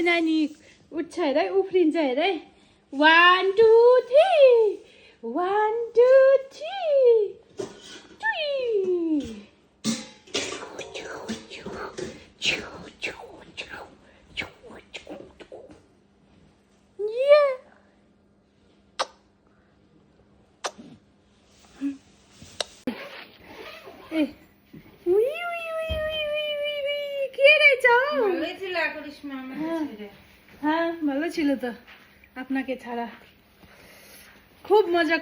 नानी उठ्छ हेर उफ्रिन्छ हेर 1 2 3 1 2 3 হ্যাঁ ভালো ছিল তো আপনাকে ছাড়া খুব মজা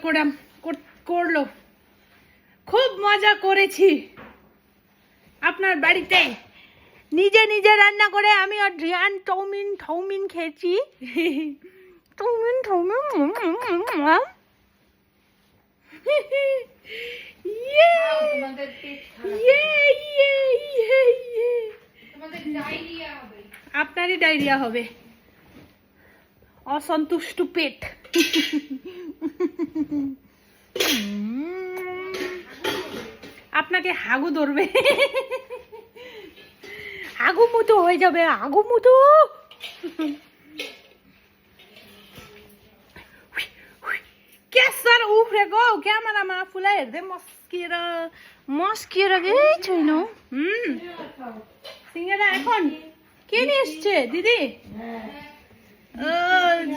করলো খুব মজা করেছি আপনার বাড়িতে নিজে নিজে রান্না করে আমি আর রিয়ান চাউমিন খেয়েছি আপনারই ডায়রিয়া হবে অসন্তুষ্ট পেট আপনাকে হাগু ধরবে হাগু মুতো হয়ে যাবে হাগু মুতো सर उफ्रेको क्यामेरामा आफूलाई हेर्दै मस्किएर केही छैन सिंगडा এখন কে নিয়ে এসছে দিদি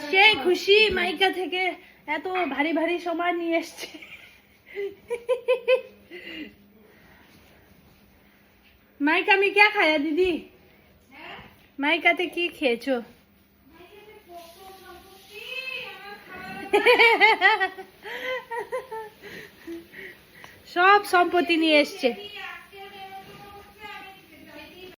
সেই খুশি মাইকা থেকে এত ভারী ভারী সামান নিয়ে এসছে মাইকা আমি क्या खाया दीदी মাইকাতে কি খেয়েছো সব সম্পত্তি নিয়ে এসছে